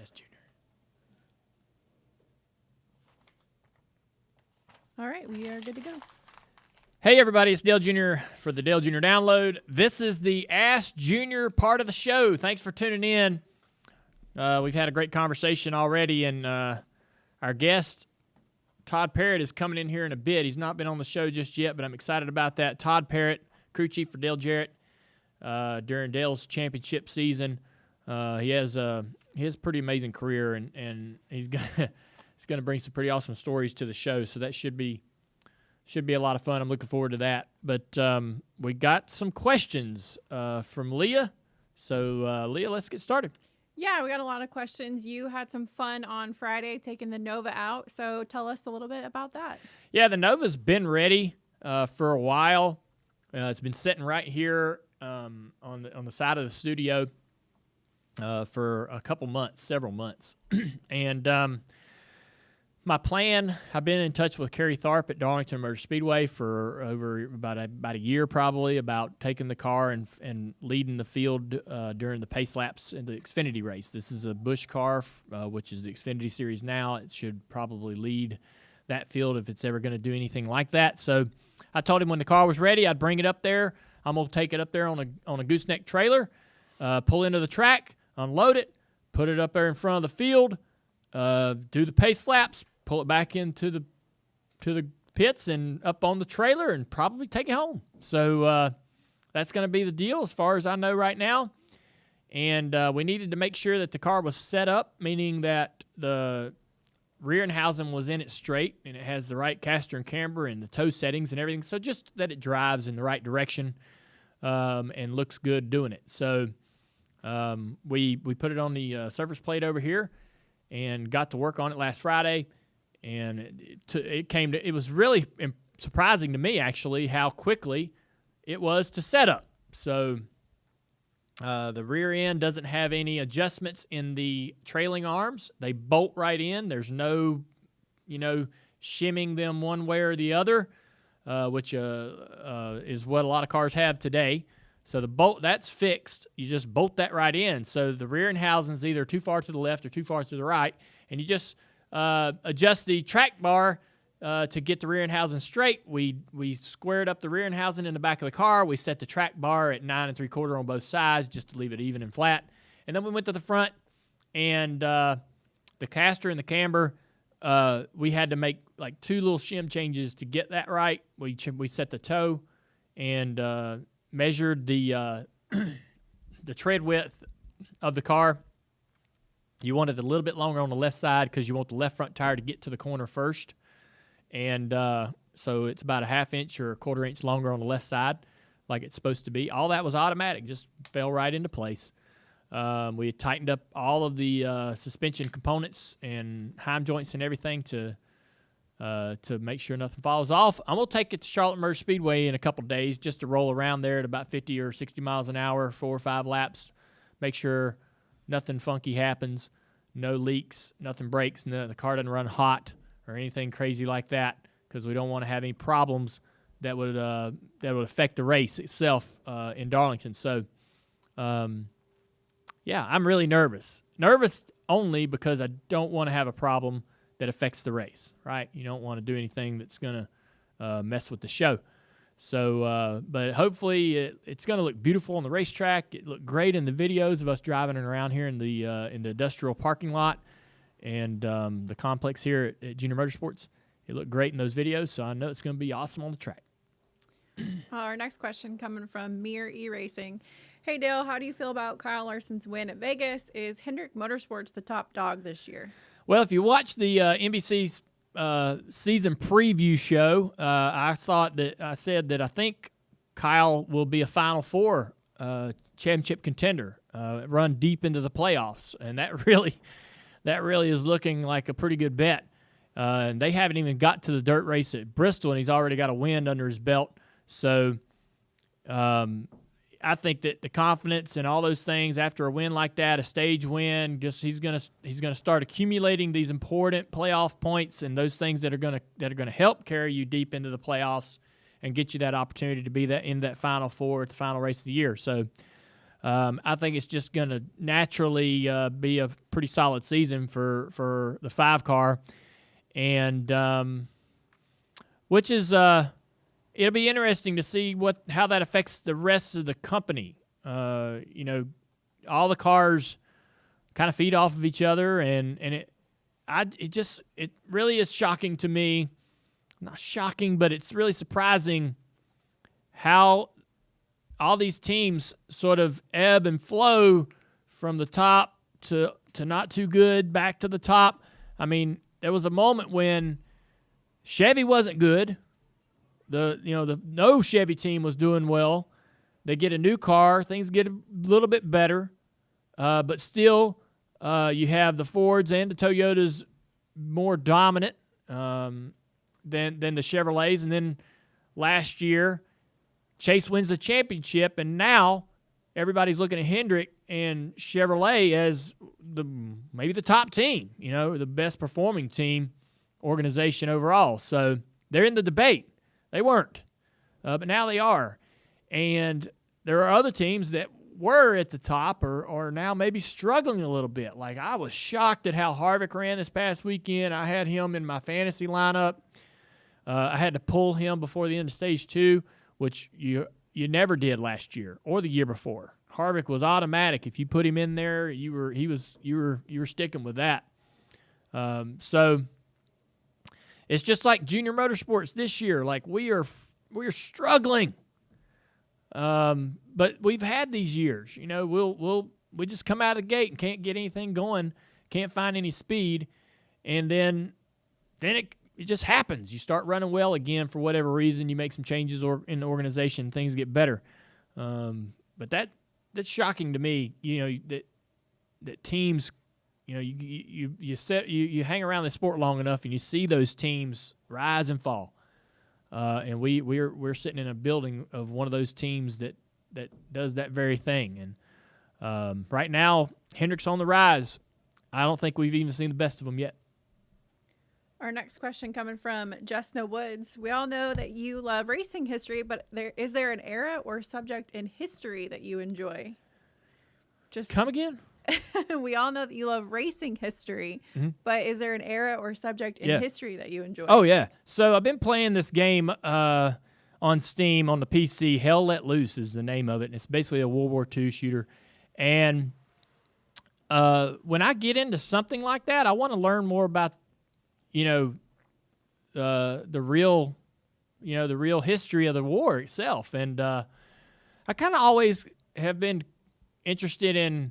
S Junior. All right, we are good to go. Hey, everybody, it's Dale Jr. for the Dale Jr. Download. This is the Ask Junior part of the show. Thanks for tuning in. We've had a great conversation already, and our guest, Todd Parrott, is coming in here in a bit. He's not been on the show just yet, but I'm excited about that. Todd Parrott, crew chief for Dale Jarrett during Dale's championship season. He has a pretty amazing career, and he's gonna bring some pretty awesome stories to the show. So that should be a lot of fun. I'm looking forward to that. But we got some questions from Leah. So Leah, let's get started. Yeah, we got a lot of questions. You had some fun on Friday taking the Nova out, so tell us a little bit about that. Yeah, the Nova's been ready for a while. It's been sitting right here on the side of the studio for a couple months, several months. And my plan, I've been in touch with Kerry Tharp at Darlington Motor Speedway for over about a year probably, about taking the car and leading the field during the pace laps in the Xfinity race. This is a Busch car, which is the Xfinity Series now. It should probably lead that field if it's ever going to do anything like that. So I told him when the car was ready, I'd bring it up there. I'm going to take it up there on a gooseneck trailer, pull into the track, unload it, put it up there in front of the field, do the pace laps, pull it back into the pits and up on the trailer and probably take it home. So that's going to be the deal as far as I know right now. And we needed to make sure that the car was set up, meaning that the rear end housing was in it straight and it has the right caster and camber and the toe settings and everything. So just that it drives in the right direction and looks good doing it. So we put it on the surface plate over here and got to work on it last Friday. And it was really surprising to me, actually, how quickly it was to set up. So the rear end doesn't have any adjustments in the trailing arms. They bolt right in. There's no, shimming them one way or the other, which is what a lot of cars have today. So the bolt, that's fixed. You just bolt that right in. So the rear end housing's either too far to the left or too far to the right, and you just adjust the track bar to get the rear end housing straight. We squared up the rear end housing in the back of the car. We set the track bar at 9 3/4 on both sides just to leave it even and flat. And then we went to the front, and the caster and the camber, we had to make like 2 little shim changes to get that right. We set the toe and measured the the tread width of the car. You want it a little bit longer on the left side because you want the left front tire to get to the corner first. And so it's about a 1/2 inch or a 1/4 inch longer on the left side, like it's supposed to be. All that was automatic, just fell right into place. We had tightened up all of the suspension components and heim joints and everything to make sure nothing falls off. I'm going to take it to Charlotte Motor Speedway in a couple days just to roll around there at about 50 or 60 miles an hour, 4 or 5 laps, make sure nothing funky happens, no leaks, nothing breaks, the car doesn't run hot or anything crazy like that, because we don't want to have any problems that would affect the race itself in Darlington. So, yeah, I'm really nervous. Nervous only because I don't want to have a problem that affects the race, right? You don't want to do anything that's going to mess with the show. So, but hopefully it's going to look beautiful on the racetrack. It looked great in the videos of us driving around here in the industrial parking lot and the complex here at Junior Motorsports. It looked great in those videos, so I know it's going to be awesome on the track. Our next question coming from Mir E-Racing. Hey, Dale, how do you feel about Kyle Larson's win at Vegas? Is Hendrick Motorsports the top dog this year? Well, if you watch the NBC's season preview show, I said that I think Kyle will be a Final Four championship contender, run deep into the playoffs, and that really is looking like a pretty good bet. And they haven't even got to the dirt race at Bristol, and he's already got a win under his belt. So I think that the confidence and all those things after a win like that, a stage win, just he's gonna start accumulating these important playoff points and those things that are gonna help carry you deep into the playoffs and get you that opportunity to be in that Final Four at the final race of the year. So I think it's just going to naturally be a pretty solid season for the 5-car, and which is it'll be interesting to see how that affects the rest of the company. All the cars kind of feed off of each other, and it really is shocking to me. Not shocking, but it's really surprising how all these teams sort of ebb and flow from the top to not too good back to the top. I mean, there was a moment when Chevy wasn't good. No Chevy team was doing well. They get a new car, things get a little bit better, but still you have the Fords and the Toyotas more dominant than the Chevrolets. And then last year, Chase wins the championship, and now everybody's looking at Hendrick and Chevrolet as maybe the top team, the best performing team organization overall. So they're in the debate. They weren't, but now they are. And there are other teams that were at the top or are now maybe struggling a little bit. Like, I was shocked at how Harvick ran this past weekend. I had him in my fantasy lineup. I had to pull him before the end of stage 2, which you never did last year or the year before. Harvick was automatic. If you put him in there, you were sticking with that. So it's just like junior motorsports this year. Like, we're struggling. But we've had these years, we just come out of the gate and can't get anything going, can't find any speed, and then it just happens. You start running well again for whatever reason. You make some changes in the organization, things get better. But that's shocking to me. That teams, you hang around the sport long enough and you see those teams rise and fall. And we're sitting in a building of one of those teams that does that very thing. And right now, Hendrick's on the rise. I don't think we've even seen the best of them yet. Our next question coming from Jessna Woods. We all know that you love racing history, but is there an era or subject in history that you enjoy? Just come again? We all know that you love racing history, but is there an era or subject in history that you enjoy? Oh, yeah. So I've been playing this game on Steam on the PC. Hell Let Loose is the name of it, and it's basically a World War II shooter. And when I get into something like that, I want to learn more about, the real history of the war itself. And I kind of always have been interested in,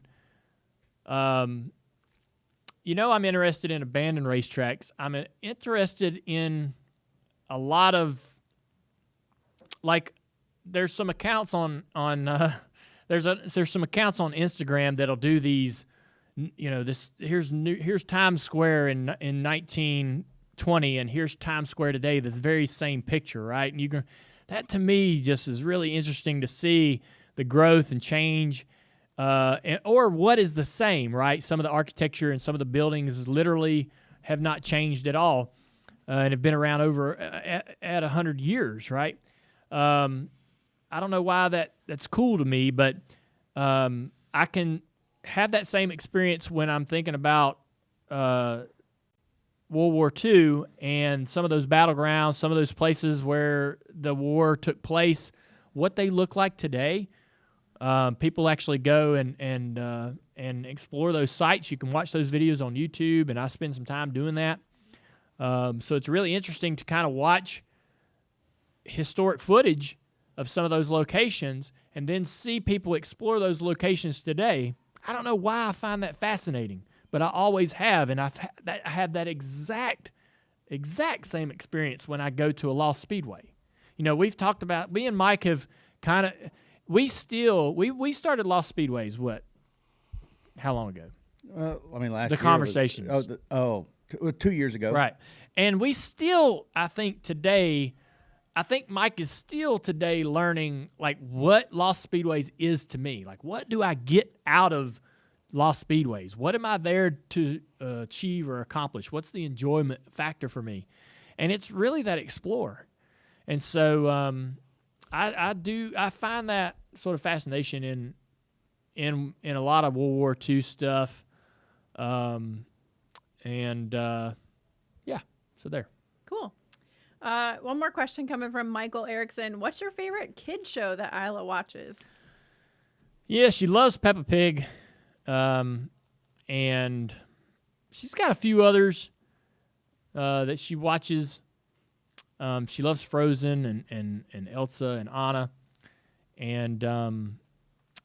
I'm interested in abandoned racetracks. I'm interested in a lot of, like, there's some accounts on there's some accounts on Instagram that'll do these. Here's Times Square in 1920, and here's Times Square today. The very same picture, right? And that to me just is really interesting to see the growth and change. Or what is the same, right? Some of the architecture and some of the buildings literally have not changed at all and have been around over at 100 years, right? I don't know why that's cool to me, but I can have that same experience when I'm thinking about World War II and some of those battlegrounds, some of those places where the war took place, what they look like today. People actually go and explore those sites. You can watch those videos on YouTube, and I spend some time doing that. So it's really interesting to kind of watch historic footage of some of those locations and then see people explore those locations today. I don't know why I find that fascinating, but I always have, and I have that exact same experience when I go to a lost speedway. We've talked about, me and Mike have kind of, we started Lost Speedways, how long ago? Last the year. Conversations. 2 years ago. Right. And we still, I think Mike is still today learning, like, what Lost Speedways is to me. Like, what do I get out of Lost Speedways? What am I there to achieve or accomplish? What's the enjoyment factor for me? And it's really that explore. And so I find that sort of fascination in a lot of World War II stuff. So there. Cool. One more question coming from Michael Erickson. What's your favorite kid show that Isla watches? Yeah, she loves Peppa Pig, and she's got a few others that she watches. She loves Frozen and Elsa and Anna, and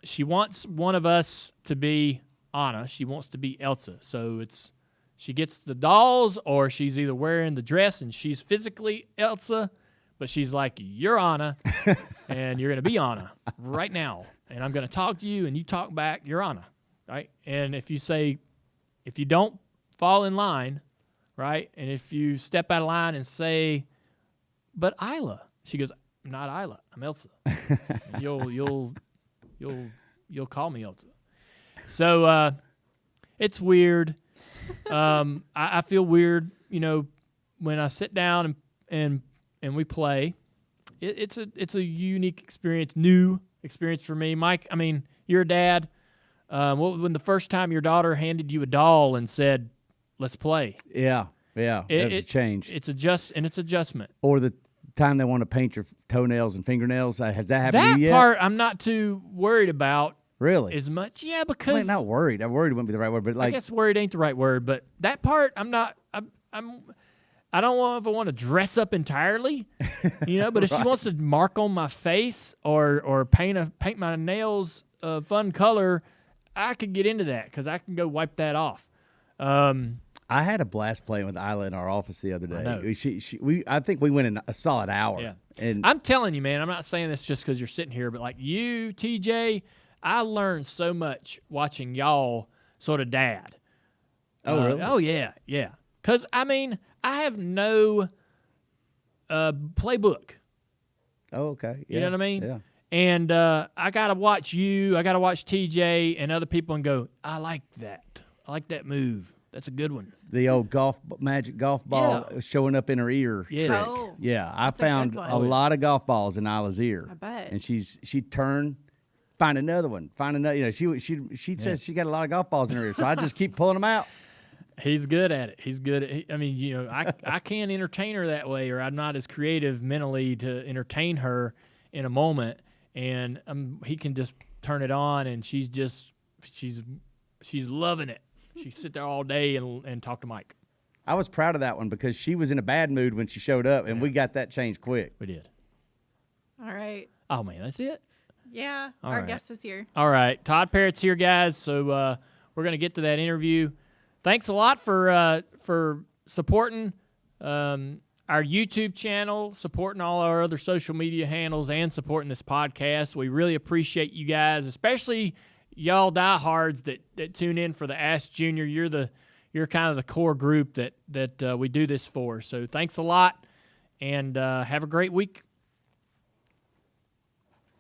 she wants one of us to be Anna. She wants to be Elsa, so she gets the dolls, or she's either wearing the dress and she's physically Elsa, but she's like, you're Anna, and you're going to be Anna right now. And I'm going to talk to you, and you talk back, you're Anna, right? And if you don't fall in line, right, and if you step out of line and say, but Isla, she goes, I'm not Isla, I'm Elsa. And you'll call me Elsa. So it's weird. I feel weird, when I sit down and we play. It's a unique experience, new experience for me. Mike, I mean, you're a dad. When the first time your daughter handed you a doll and said, "Let's play." Yeah, that's a change. It's adjustment. Or the time they want to paint your toenails and fingernails. Has that happened to you yet? That part I'm not too worried about. Really? As much, yeah, because I'm not worried. I'm worried wouldn't be the right word, but I guess worried ain't the right word. But that part, I'm not. I don't know if I want to dress up entirely, But if she wants to mark on my face or paint my nails a fun color, I could get into that because I can go wipe that off. I had a blast playing with Isla in our office the other day. I think we went in a solid hour. Yeah, and I'm telling you, man. I'm not saying this just because you're sitting here, but like you, TJ. I learned so much watching y'all sort of dad. Oh, really? Oh, yeah. Because, I mean, I have no playbook. Oh, okay. Yeah. You know what I mean? Yeah. And I got to watch you. I got to watch TJ and other people and go, I like that. I like that move. That's a good one. The old magic golf ball showing up in her ear. Yes. trick. Oh, Yeah, I found one. a lot of golf balls in Isla's ear. I bet. And she'd turn, find another one, find another. She says she got a lot of golf balls in her ear, so I just keep pulling them out. He's good at it. He's good at. I mean, I can't entertain her that way, or I'm not as creative mentally to entertain her in a moment. And he can just turn it on, and she's loving it. She sit there all day and talk to Mike. I was proud of that one because she was in a bad mood when she showed up, and we got that changed quick. We did. All right. Oh man, that's it. Yeah, All our right. guest is here. All right, Todd Parrott's here, guys. So we're gonna get to that interview. Thanks a lot for supporting our YouTube channel, supporting all our other social media handles, and supporting this podcast. We really appreciate you guys, especially y'all diehards that tune in for the Ask Junior. You're kind of the core group that we do this for. So thanks a lot, and have a great week.